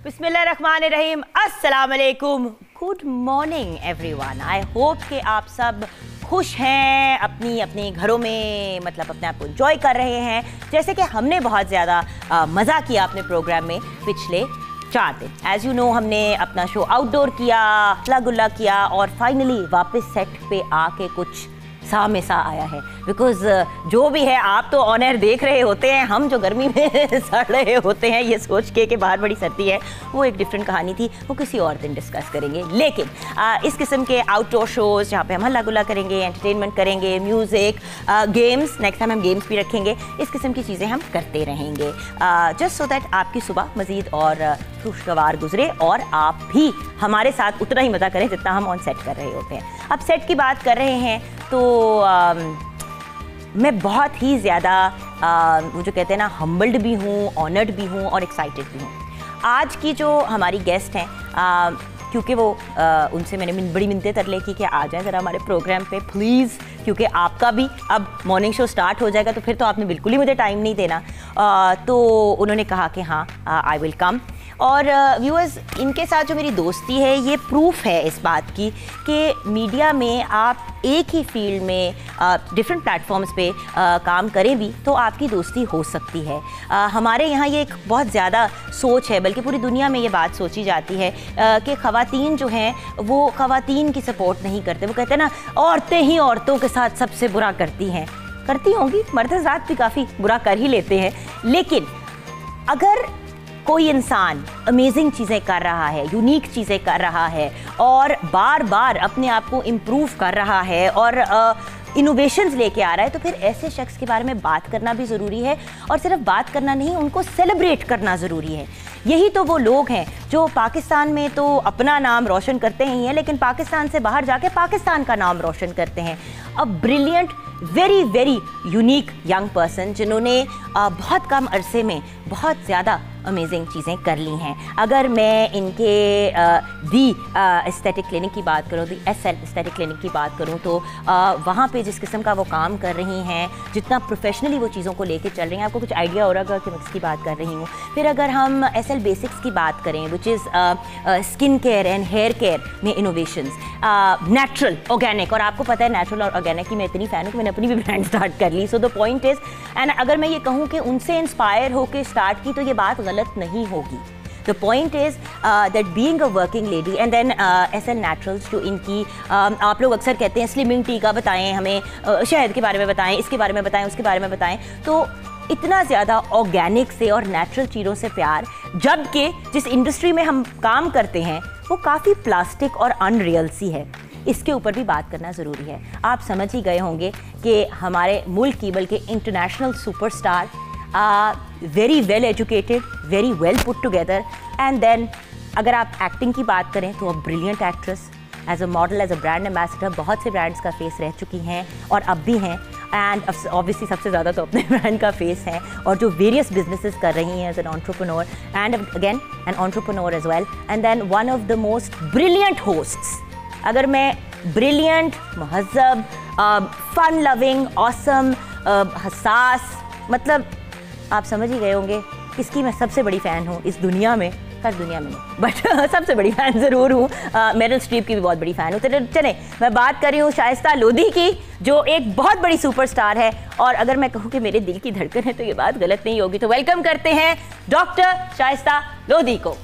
बिस्मिल्लाहिर्रहमानिर्रहीम, अस्सलाम वालेकुम, good morning everyone. I hope कि आप सब खुश हैं, अपनी अपने घरों में मतलब अपने आप को एंजॉय कर रहे हैं, जैसे कि हमने बहुत ज़्यादा मज़ा किया अपने प्रोग्राम में पिछले 4 दिन। एज़ यू नो, हमने अपना शो आउटडोर किया, हल्ला गुल्ला किया और फाइनली वापस सेट पे आके कुछ सामने सा आया है। बिकॉज जो भी है, आप तो ऑन एयर देख रहे होते हैं, हम जो गर्मी में सड़ रहे होते हैं ये सोच के कि बाहर बड़ी सर्दी है, वो एक डिफरेंट कहानी थी, वो किसी और दिन डिस्कस करेंगे। लेकिन इस किस्म के आउटडोर शोज़ जहाँ पे हम हल्ला गुल्ला करेंगे, एंटरटेनमेंट करेंगे, म्यूज़िक, गेम्स, नेक्स्ट टाइम हम गेम्स भी रखेंगे, इस किस्म की चीज़ें हम करते रहेंगे जस्ट सो दैट आपकी सुबह मज़ीद और खुशगवार गुजरे और आप भी हमारे साथ उतना ही मज़ा करें जितना हम ऑन सेट कर रहे होते हैं। अब सेट की बात कर रहे हैं तो मैं बहुत ही ज़्यादा वो जो कहते हैं ना, हम्बल्ड भी हूँ, ऑनर्ड भी हूँ और एक्साइटेड भी हूँ। आज की जो हमारी गेस्ट हैं, क्योंकि वो उनसे मैंने बड़ी मिन्नतें तरले की कि आ जाएं ज़रा हमारे प्रोग्राम पे प्लीज़, क्योंकि आपका भी अब मॉर्निंग शो स्टार्ट हो जाएगा तो फिर तो आपने बिल्कुल ही मुझे टाइम नहीं देना। तो उन्होंने कहा कि हाँ, आई विल कम। और व्यूअर्स, इनके साथ जो मेरी दोस्ती है ये प्रूफ है इस बात की कि मीडिया में आप एक ही फील्ड में डिफरेंट प्लेटफॉर्म्स पे काम करें भी तो आपकी दोस्ती हो सकती है। हमारे यहाँ ये एक बहुत ज़्यादा सोच है, बल्कि पूरी दुनिया में ये बात सोची जाती है कि ख़वातीन जो हैं वो ख़वातीन की सपोर्ट नहीं करते। वो कहते हैं ना, औरतें ही औरतों के साथ सबसे बुरा करती हैं। करती होंगी, मर्द हज़रात भी काफ़ी बुरा कर ही लेते हैं, लेकिन अगर कोई इंसान अमेजिंग चीज़ें कर रहा है, यूनिक चीज़ें कर रहा है और बार बार अपने आप को इम्प्रूव कर रहा है और इनोवेशंस लेके आ रहा है, तो फिर ऐसे शख्स के बारे में बात करना भी ज़रूरी है। और सिर्फ बात करना नहीं, उनको सेलिब्रेट करना ज़रूरी है। यही तो वो लोग हैं जो पाकिस्तान में तो अपना नाम रोशन करते ही हैं, लेकिन पाकिस्तान से बाहर जाके पाकिस्तान का नाम रोशन करते हैं। A brilliant, very very unique young person, जिन्होंने बहुत कम अरसे में बहुत ज़्यादा अमेजिंग चीज़ें कर ली हैं। अगर मैं इनके दी एस्थेटिक क्लिनिक की बात करूँ, दी एस्थेटिक क्लिनिक की बात करूँ, तो वहाँ पे जिस किस्म का वो काम कर रही हैं, जितना प्रोफेशनली वो चीज़ों को लेके चल रही हैं, आपको कुछ आइडिया हो रहा है कि मैं किसकी बात कर रही हूँ। फिर अगर हम SL बेसिक्स की बात करें, which is skin care and hair care में इनोवेशंस, नेचुरल, ऑर्गेनिक, और आपको पता है नेचुरल और ऑर्गेनिक की मैं इतनी फ़ैन हूँ कि मैंने अपनी भी ब्रांड स्टार्ट कर ली। So the point is, and अगर मैं ये कहूँ कि उनसे इंस्पायर होकर स्टार्ट की तो ये बात गलत नहीं होगी। The point is that being a working lady and then SL Naturals, जो इनकी आप लोग अक्सर कहते हैं स्लिमिंग टी का बताएं हमें, शहद के बारे में बताएं, इसके बारे में बताएं, उसके बारे में बताएं, तो इतना ज़्यादा ऑर्गेनिक से और नेचुरल चीज़ों से प्यार, जबकि जिस इंडस्ट्री में हम काम करते हैं वो काफ़ी प्लास्टिक और अनरियल सी है। इसके ऊपर भी बात करना ज़रूरी है। आप समझ ही गए होंगे कि हमारे मुल्क की बल्कि international superstar, very well educated, very well put together, and then अगर आप एक्टिंग की बात करें तो a brilliant actress, as a model, as a brand ambassador, बहुत से ब्रांड्स का फेस रह चुकी हैं और अब भी हैं, एंड ऑब्वियसली सबसे ज़्यादा तो अपने ब्रांड का फेस है, और जो वेरियस बिजनेसेस कर रही हैं as an entrepreneur and again an entrepreneur as well, and then one of the most brilliant hosts. अगर मैं ब्रिलियंट, महज़ब, फन लविंग, ऑसम, हसास, मतलब आप समझ ही गए होंगे किसकी मैं सबसे बड़ी फ़ैन हूँ इस दुनिया में। हर दुनिया में नहीं, बट सबसे बड़ी फ़ैन ज़रूर हूँ। मेरिल स्ट्रीप की भी बहुत बड़ी फ़ैन हूँ। तो चलें, मैं बात कर रही हूँ शाइस्ता लोधी की, जो एक बहुत बड़ी सुपरस्टार है, और अगर मैं कहूँ कि मेरे दिल की धड़कन है तो ये बात गलत नहीं होगी। तो वेलकम करते हैं डॉक्टर शाइस्ता लोधी को।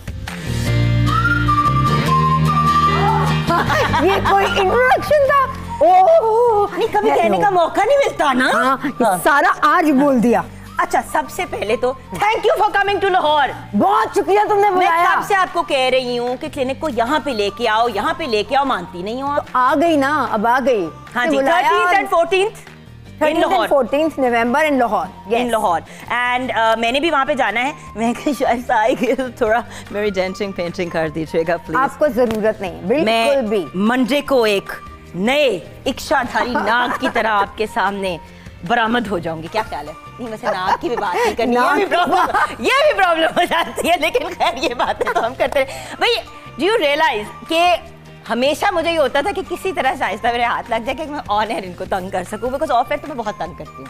ये कोई इंट्रोडक्शन था? ओह, नहीं, कभी कहने का मौका नहीं मिलता ना। हाँ, सारा आज बोल दिया। अच्छा, सबसे पहले तो thank you for coming to Lahore. बहुत शुक्रिया तुमने बुलाया। मैं कब से आपको कह रही हूँ कि क्लिनिक को यहाँ पे लेके आओ, यहाँ पे लेके आओ, मानती नहीं हो आप। तो आ गई ना, अब आ गई। हाँ जी, 13th and 14th in Lahore, 14th November in Lahore, in Lahore, and मैंने भी वहाँ पे जाना है। मैं शायद आएगी, थोड़ा मेरी डेंटिंग पेंटिंग कर दीजिएगा प्लीज। आपको जरूरत नहीं, बिल्कुल भी। मंडे को एक नए इच्छाधारी नाग की तरह आपके सामने बरामद हो जाऊंगी, क्या ख्याल है? नहीं, वैसे नाग की भी बात नहीं करनी, ये भी प्रॉब्लम हो जाती है, लेकिन खैर ये बातें तो हम करते हैं। भाई, डू यू रियलाइज कि हमेशा मुझे ये होता था कि किसी तरह शाइस्ता मेरे हाथ लग जाए कि मैं ऑन एयर इनको तंग कर सकूं, बिकॉज ऑफ एयर तो मैं बहुत तंग करती हूँ।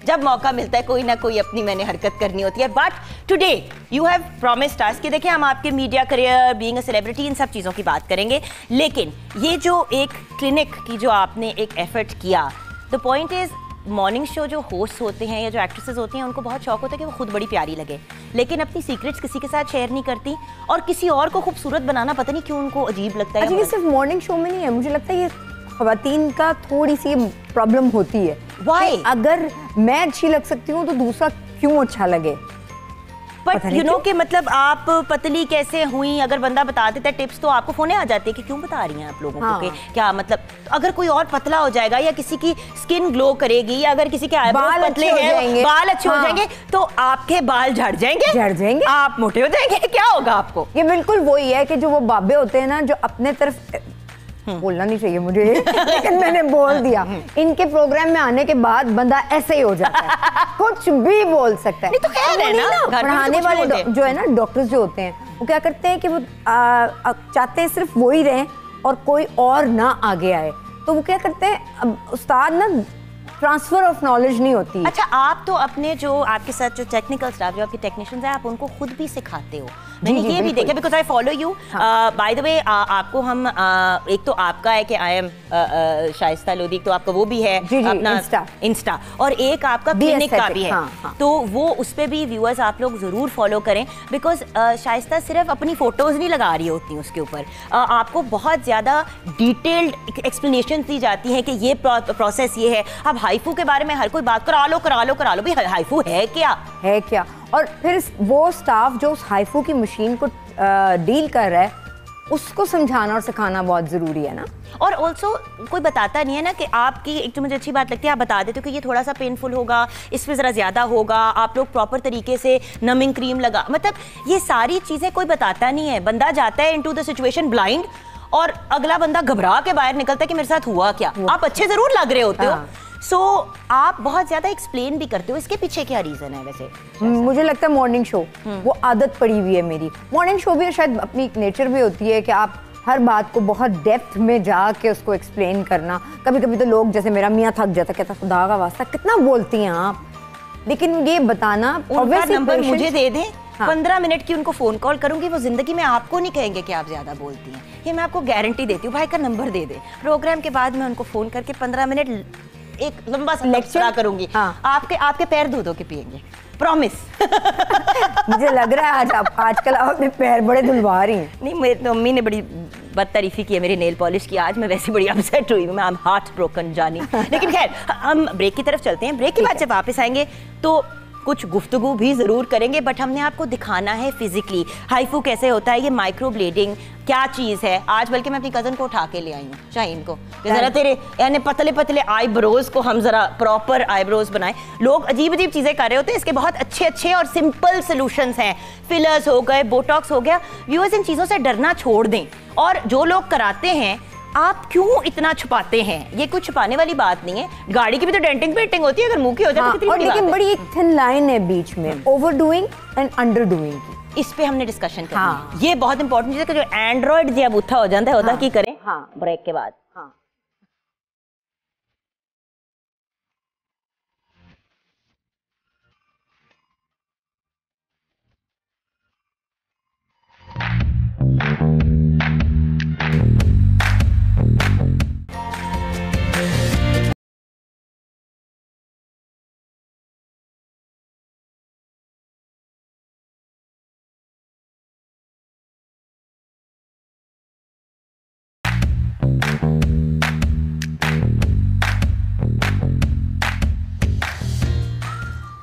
जब मौका मिलता है कोई ना कोई अपनी मैंने हरकत करनी होती है। But today you have promised us कि देखिए हम आपके media career, being a celebrity, इन सब चीज़ों की बात करेंगे, लेकिन ये जो एक क्लिनिक की जो आपने एक एफर्ट किया, the point is morning show जो होस्ट होते हैं या जो एक्ट्रेसेस होती हैं उनको बहुत शौक होता है कि वो खुद बड़ी प्यारी लगे, लेकिन अपनी सीक्रेट्स किसी के साथ शेयर नहीं करती और किसी और को खूबसूरत बनाना पता नहीं क्यों उनको अजीब लगता है। अच्छा, ये सिर्फ मॉर्निंग शो में नहीं है, मुझे लगता है ये ख़वातीन का थोड़ी सी प्रॉब्लम होती है। Why? अगर मैं अच्छी लग सकती हूँ तो दूसरा क्यों अच्छा लगे? बट यू नो कि मतलब आप पतली कैसे हुई, अगर बंदा बता देता है टिप्स तो आपको फोने आ जाते हैं कि क्यों बता रही हैं आप लोगों को कि क्या मतलब अगर कोई और पतला हो जाएगा या किसी की स्किन ग्लो करेगी या अगर किसी के आईब्रोज पतले हैं, बाल अच्छे हो जाएंगे तो आपके बाल झड़ जाएंगे, आप मोटे हो जाएंगे, क्या होगा आपको? ये बिल्कुल वही है कि जो वो बाबे होते हैं ना, जो अपने तरफ बोलना नहीं चाहिए मुझे लेकिन मैंने बोल दिया, इनके प्रोग्राम में आने के बाद बंदा ऐसे ही हो जाता है, कुछ भी बोल सकता है। नहीं तो खैर है ना, पढ़ाने वाले जो है ना डॉक्टर्स जो होते हैं वो क्या करते हैं कि वो चाहते हैं सिर्फ वो ही रहें और कोई और ना आगे आए, तो वो क्या करते हैं, उस्ताद ना ट्रांसफर ऑफ नॉलेज नहीं होती। अच्छा, आप तो अपने जो आपके साथ जो टेक्निकल स्टाफ, जो आपके टेक्नीशियंस हैं, आप उनको खुद भी सिखाते हो। मैंने ये भी देखा, because I follow you. By the way, आपको हम एक तो आपका है कि आई एम शाइस्ता लोधी, तो आपका वो भी है अपना इंस्टा, और एक आपका क्लिनिक का भी है। तो वो उस पर भी व्यूअर्स आप लोग जरूर फॉलो करें, बिकॉज शाइस्ता सिर्फ अपनी फोटोज नहीं लगा रही होती उसके ऊपर, आपको बहुत ज्यादा डिटेल्ड एक्सप्लेनेशन दी जाती है कि ये प्रोसेस ये है। अब हाइफू के बारे में हर कोई बात करा लो भाई, हाइफू है क्या? और फिर वो स्टाफ जो उस हाइफू की मशीन को डील कर रहा है उसको समझाना और सिखाना बहुत ज़रूरी है ना। और ऑल्सो कोई बताता नहीं है ना कि आपकी एक तो मुझे अच्छी बात लगती है, आप बता देते हो कि ये थोड़ा सा पेनफुल होगा, इसमें ज़रा ज़्यादा होगा, आप लोग प्रॉपर तरीके से नमिंग क्रीम लगा, मतलब ये सारी चीज़ें कोई बताता नहीं है। बंदा जाता है इनटू द सिचुएशन ब्लाइंड और अगला बंदा घबरा के बाहर निकलता है कि मेरे साथ हुआ क्या। आप अच्छे ज़रूर लग रहे होते हो, सो आप बहुत ज्यादा एक्सप्लेन भी करते हो, इसके पीछे क्या रीजन है वैसे? मुझे लगता है मॉर्निंग शो वो आदत पड़ी हुई है मेरी। मॉर्निंग शो भी शायद अपनी एक नेचर भी होती है कि आप हर बात को बहुत डेप्थ में जाके उसको एक्सप्लेन करना। कभी कभी तो लोग जैसे मेरा मियाँ थक जाता, कहता खुदा का वास्ता कितना बोलती हैं आप, लेकिन ये बताना। उनका नंबर मुझे दे दें, 15 मिनट की उनको फोन कॉल करूंगी, वो जिंदगी में आपको नहीं कहेंगे कि आप ज्यादा बोलती हैं, ये मैं आपको गारंटी देती हूँ। भाई का नंबर दे दे, प्रोग्राम के बाद मैं उनको फोन करके 15 मिनट एक लंबा सा लेक्चर करूंगी। आपके पैर धो धो के पिएंगे, प्रॉमिस। मुझे लग रहा है आजकल आप अपने पैर बड़े धुलवा रही हैं। नहीं, मेरी तो मम्मी ने बड़ी बदतारीफी की है मेरी नेल पॉलिश की, आज मैं वैसे बड़ी अपसेट हुई, मैं हार्ट ब्रोकन जानी। लेकिन खैर, हम ब्रेक की तरफ चलते हैं। ब्रेक के बाद जब वापस आएंगे तो कुछ गुफ्तगू भी ज़रूर करेंगे, बट हमने आपको दिखाना है फिजिकली हाइफू कैसे होता है, ये माइक्रो ब्लेडिंग क्या चीज़ है। आज बल्कि मैं अपनी कज़न को उठा के ले आई हूँ, शाहीन को, कि ज़रा तेरे यानी पतले पतले आईब्रोज को हम ज़रा प्रॉपर आईब्रोज बनाएं। लोग अजीब अजीब चीज़ें कर रहे होते हैं, इसके बहुत अच्छे अच्छे और सिंपल सोल्यूशंस हैं। फिलर्स हो गए, बोटॉक्स हो गया। व्यूअर्स, इन चीज़ों से डरना छोड़ दें, और जो लोग कराते हैं आप क्यों इतना छुपाते हैं? ये कुछ छुपाने वाली बात नहीं है। गाड़ी की भी तो डेंटिंग पेंटिंग होती है, अगर मुंह की हो जाए तो कितनी बड़ी बात है। लेकिन बड़ी एक थिन लाइन है बीच में ओवरडूइंग एंड अंडरडूइंग की, इस पे हमने डिस्कशन करनी है। ये बहुत इंपॉर्टेंट चीज है कि जो एंड्रॉइड जब उठा हो जाता है होता की करें ब्रेक के बाद।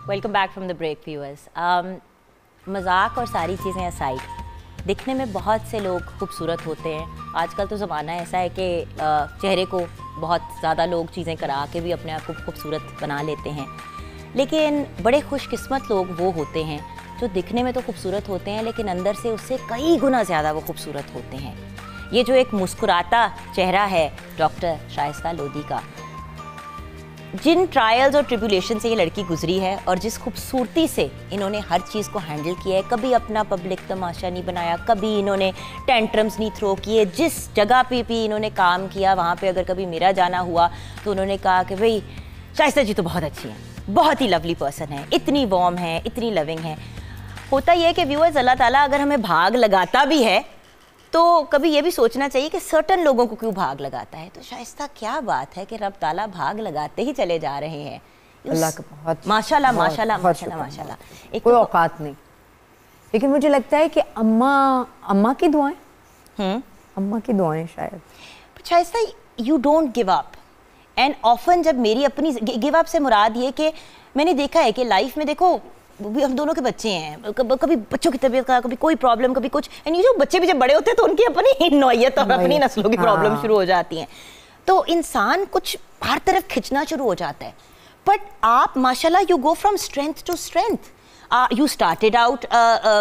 Welcome back from the break viewers. मजाक और सारी चीज़ें असाइड, दिखने में बहुत से लोग खूबसूरत होते हैं। आजकल तो ज़माना ऐसा है कि चेहरे को बहुत ज़्यादा लोग चीज़ें करा के भी अपने आप को खूबसूरत बना लेते हैं, लेकिन बड़े खुशकिस्मत लोग वो होते हैं जो दिखने में तो खूबसूरत होते हैं लेकिन अंदर से उससे कई गुना ज़्यादा वो खूबसूरत होते हैं। ये जो एक मुस्कुराता चेहरा है डॉक्टर शाइस्ता लोधी का, जिन ट्रायल्स और ट्रिब्यूलेशन से ये लड़की गुजरी है और जिस खूबसूरती से इन्होंने हर चीज़ को हैंडल किया है, कभी अपना पब्लिक तमाशा नहीं बनाया, कभी इन्होंने टेंट्रम्स नहीं थ्रो किए। जिस जगह पे भी इन्होंने काम किया वहाँ पे अगर कभी मेरा जाना हुआ तो उन्होंने कहा कि भाई शाइस्ता जी तो बहुत अच्छी हैं, बहुत ही लवली पर्सन है, इतनी वार्म है, इतनी लविंग है। होता यह है कि व्यूअर्स, अल्लाह ताला अगर हमें भाग लगाता भी है तो कभी ये भी सोचना चाहिए कि सर्टन लोगों को क्यों भाग लगाता है। तो शाइस्ता क्या बात है कि रब ताला भाग लगाते ही चले जा रहे हैं। अल्लाह का बहुत माशाल्लाह माशाल्लाह माशाल्लाह माशाल्लाह। एक कोई औकात नहीं, लेकिन मुझे लगता है कि अम्मा की दुआएं, अम्मा की दुआएं शायद। Shaista, you don't give up. And often जब मेरी अपनी गिव अप से मुराद ये कि मैंने देखा है कि लाइफ में, देखो हम दोनों के बच्चे हैं, कभी बच्चों की तबीयत का, कभी कोई प्रॉब्लम, कभी कुछ, एंड ये जो बच्चे भी जब बड़े होते हैं तो उनकी अपनी नौयत और अपनी नस्लों की प्रॉब्लम शुरू हो जाती हैं, तो इंसान कुछ हर तरफ खिंचना शुरू हो जाता है। बट आप माशाल्लाह you go from strength to strength. You started out,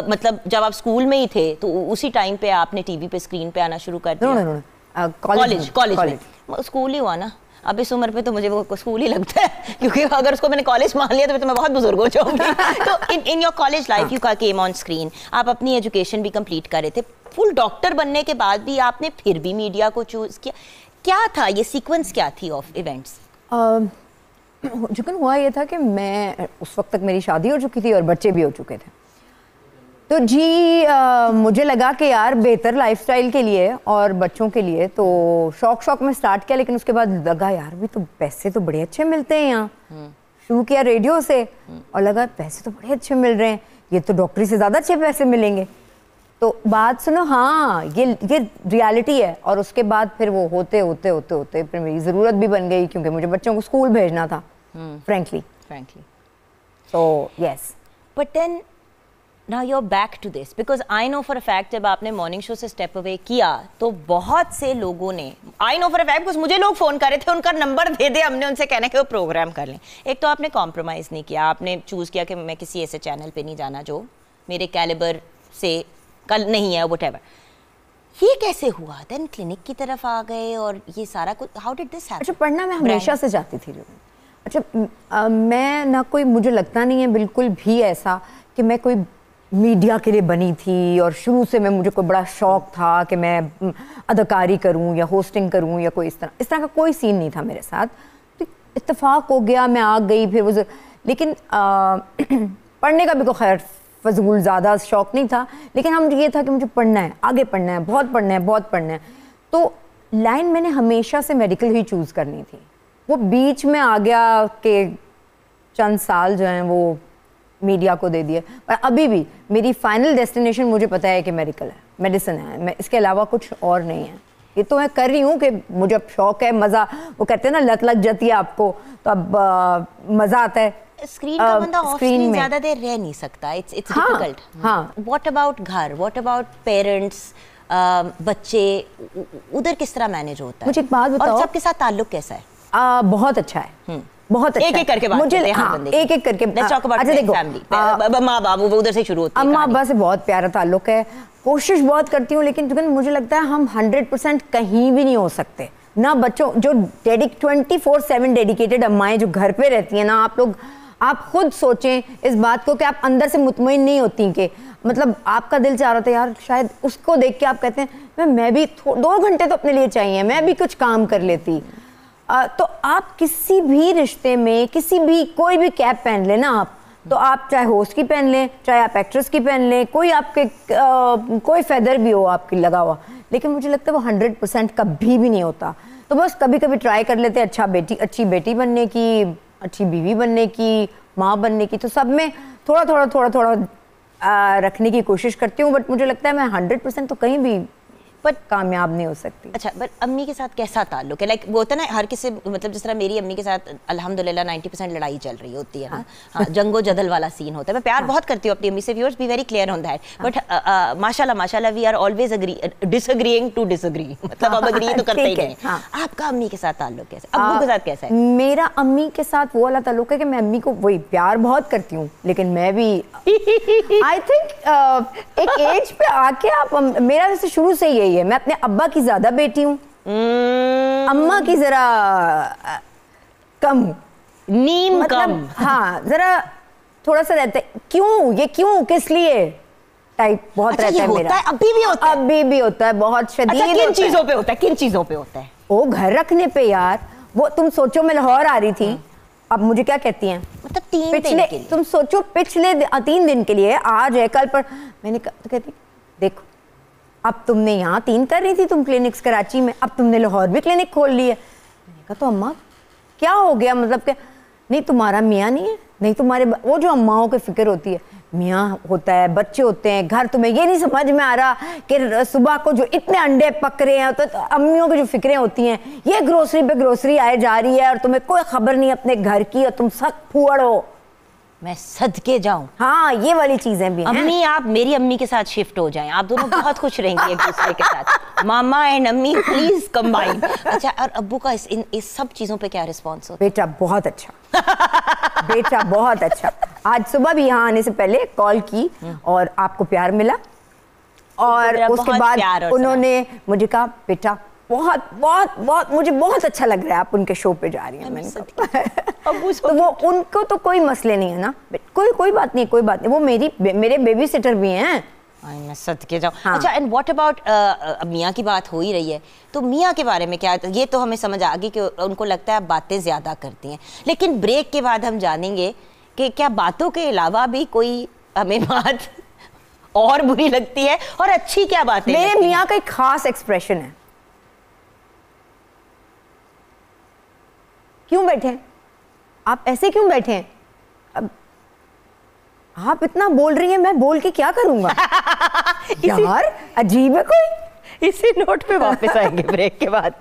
मतलब जब आप स्कूल में ही थे तो उसी टाइम पे आपने टीवी पे स्क्रीन पे आना शुरू कर दिया? कॉलेज में स्कूल ही हुआ ना। अब इस उम्र पे तो मुझे वो स्कूल ही लगता है, क्योंकि अगर उसको मैंने कॉलेज मान लिया तो मैं बहुत बुजुर्ग हो जाऊंगी। तो in your college life you came on screen, आप अपनी एजुकेशन भी कंप्लीट कर रहे थे, फुल डॉक्टर बनने के बाद भी आपने फिर भी मीडिया को चूज किया। क्या था ये सीक्वेंस, क्या थी ऑफ इवेंट्स? जुकन हुआ ये था कि मैं उस वक्त तक मेरी शादी हो चुकी थी और बच्चे भी हो चुके थे, तो जी मुझे लगा कि यार बेहतर लाइफस्टाइल के लिए और बच्चों के लिए तो शौक में स्टार्ट किया, लेकिन उसके बाद लगा यार भी तो पैसे तो बड़े अच्छे मिलते हैं यहाँ। शुरू किया रेडियो से और लगा पैसे तो बड़े अच्छे मिल रहे हैं, ये तो डॉक्टरी से ज़्यादा अच्छे पैसे मिलेंगे। तो बात सुनो, हाँ ये रियलिटी है। और उसके बाद फिर वो होते फिर मेरी ज़रूरत भी बन गई, क्योंकि मुझे बच्चों को स्कूल भेजना था, frankly. So yes, but then now you're back to this because I know for a fact जब आपने मॉर्निंग शो से स्टेप अवे किया तो बहुत से लोगों ने, I know for a fact because मुझे लोग फ़ोन कर रहे थे, उनका नंबर दे दे, हमने उनसे कहना कि वो प्रोग्राम कर लें। एक तो आपने कॉम्प्रोमाइज़ नहीं किया, आपने चूज़ किया कि मैं किसी ऐसे चैनल पे नहीं जाना जो मेरे कैलिबर से कल नहीं है, व्हाटएवर। ये कैसे हुआ? देन क्लिनिक की तरफ आ गए और ये सारा कुछ, हाउ डिड दिस हैपन? अच्छा, पढ़ना मैं हमेशा से जाती थी। अच्छा, मैं ना कोई, मुझे लगता नहीं है बिल्कुल भी ऐसा कि मैं कोई मीडिया के लिए बनी थी, और शुरू से मुझे कोई बड़ा शौक था कि मैं अदाकारी करूं या होस्टिंग करूं या कोई इस तरह का कोई सीन नहीं था मेरे साथ। तो इत्तेफाक हो गया, मैं आ गई फिर वो। लेकिन पढ़ने का भी कोई खैर फजूल ज़्यादा शौक नहीं था, लेकिन हम ये था कि मुझे पढ़ना है, आगे पढ़ना है, बहुत पढ़ना है। तो लाइन मैंने हमेशा से मेडिकल ही चूज़ करनी थी। वो बीच में आ गया कि चंद साल जो हैं वो मीडिया को दे दिए, पर अभी भी मेरी फाइनल डेस्टिनेशन मुझे पता है कि मेडिकल है, मेडिसिन है, मैं इसके अलावा कुछ और नहीं है। ये तो मैं कर रही हूँ कि मुझे अब शौक है, मज़ा, वो कहते हैं ना लत लग जाती है आपको, तो अब मज़ा आता है। स्क्रीन का बंदा ऑफ स्क्रीन ज़्यादा देर रह नहीं सकता, इट्स डिफिकल्ट। हाँ, व्हाट अबाउट घर, व्हाट अबाउट पेरेंट्स, बच्चे, उधर किस तरह मैनेज होता है? मुझे एक बात बताओ, और सबके साथ ताल्लुक कैसा है? बहुत अच्छा है, बहुत अच्छा। एक करके बात मुझे करते हैं, हाँ, एक करके। अच्छा देखो, माँ बाबू उधर से शुरू होती है। अम्मा अब्बा से बहुत प्यारा ताल्लुक है, कोशिश बहुत करती हूँ, लेकिन मुझे लगता है हम 100% कहीं भी नहीं हो सकते ना। बच्चों जो 24/7 डेडिकेटेड अम्माएं जो घर पे रहती हैं ना, आप खुद सोचें इस बात को कि आप अंदर से मुतमईन नहीं होती कि मतलब आपका दिल चाह रहा था यार, शायद उसको देख के आप कहते हैं मैं भी 2 घंटे तो अपने लिए चाहिए, मैं भी कुछ काम कर लेती। तो आप किसी भी रिश्ते में कोई भी कैप पहन लेना आप, तो आप चाहे होस्ट की पहन लें, चाहे आप एक्ट्रेस की पहन लें, कोई आपके कोई फेदर भी हो आपकी लगा हुआ, लेकिन मुझे लगता है वो 100% कभी भी नहीं होता। तो बस कभी कभी ट्राई कर लेते हैं अच्छी बेटी बनने की, अच्छी बीवी बनने की, माँ बनने की, तो सब में थोड़ा रखने की कोशिश करती हूँ। बट मुझे लगता है मैं 100% तो कहीं भी बट कामयाब नहीं हो सकती। अच्छा, बट अम्मी के साथ कैसा ताल्लुक है? लाइक वो होता है ना हर किसी, मतलब जिस तरह मेरी अम्मी के साथ अल्हम्दुलिल्लाह 90% लड़ाई चल रही होती है ना, हाँ, जंगो जदल वाला सीन होता है। मैं प्यार बहुत करती हूँ अपनी अम्मी से, viewers be very clear on that, but माशाल्लाह we are always disagreeing to disagree, मतलब अब एग्री तो करते ही नहीं। आपका अम्मी के साथ ताल्लुक कैसा, अब्बू के साथ कैसा है? मेरा अम्मी के साथ वो वाला ताल्लुक है कि मैं अम्मी को वही प्यार बहुत करती हूँ, लेकिन मैं भी आई थिंक एक एज पे आके आप, मेरा वैसे शुरू से यही है, मैं अपने अब्बा की ज्यादा बेटी हूँ, अम्मा की जरा कम हूँ, नीम मतलब, कम। हाँ, जरा थोड़ा सा रहता है, क्यों किस लिए टाइप बहुत अच्छा, रहता है होता मेरा। है, अभी भी होता है, बहुत शदीद। अच्छा, किन चीजों पे होता है? वो घर रखने पे यार, वो तुम सोचो मैं लाहौर आ रही थी, अब मुझे क्या कहती हैं, मतलब 3 दिन पिछले के लिए। तुम सोचो पिछले 3 दिन के लिए, आज है कल पर मैंने तो कहती देखो अब तुमने यहाँ 3 कर रही थी तुम क्लिनिक्स कराची में, अब तुमने लाहौर भी क्लिनिक खोल ली है। मैंने कहा तो अम्मा क्या हो गया, मतलब क्या नहीं तुम्हारा मियाँ नहीं है, नहीं तुम्हारे वो जो अम्माओं की फिक्र होती है, मियाँ होता है, बच्चे होते हैं, घर, तुम्हें ये नहीं समझ में आ रहा कि सुबह को जो इतने अंडे पक रहे हैं, तो अम्मियों की जो फिक्रें होती हैं, ये ग्रोसरी पे ग्रोसरी आए जा रही है और तुम्हें कोई खबर नहीं अपने घर की और तुम सख्त फूहड़ हो। मैं सदके जाऊं। हाँ ये वाली चीजें भी हैं। अम्मी आप मेरी अम्मी के साथ शिफ्ट हो जाएं, आप दोनों बहुत खुश रहेंगी एक दूसरे के साथ। मामा एंड अम्मी प्लीज कंबाइन। अच्छा, और अब्बू का इस सब चीजों पे क्या रिस्पॉन्स होता है? बेटा बहुत अच्छा बेटा बहुत अच्छा। आज सुबह भी यहाँ आने से पहले कॉल की और आपको प्यार मिला, और उसके बाद उन्होंने मुझे कहा बेटा बहुत बहुत बहुत मुझे बहुत अच्छा लग रहा है आप उनके शो पे जा रही हैं। मैंने कहा तो वो उनको तो कोई मसले नहीं है ना, कोई बात नहीं, कोई बात नहीं, वो मेरे बेबी सिटर भी हैं। मैं सदके जाऊं। हाँ। अच्छा, एंड व्हाट अबाउट मियाँ की बात हो ही रही है, तो मियाँ के बारे में क्या? ये तो हमें समझ आ गई कि उनको लगता है आप बातें ज़्यादा करती हैं, लेकिन ब्रेक के बाद हम जानेंगे कि क्या बातों के अलावा भी कोई हमें बात और बुरी लगती है और अच्छी क्या बातें? मेरे मियाँ का एक खास एक्सप्रेशन है। क्यों बैठे हैं आप, ऐसे क्यों बैठे हैं? अब आप इतना बोल रही हैं, मैं बोल के क्या करूंगा? यार अजीब है कोई। इसी नोट पे वापस आएंगे ब्रेक के बाद।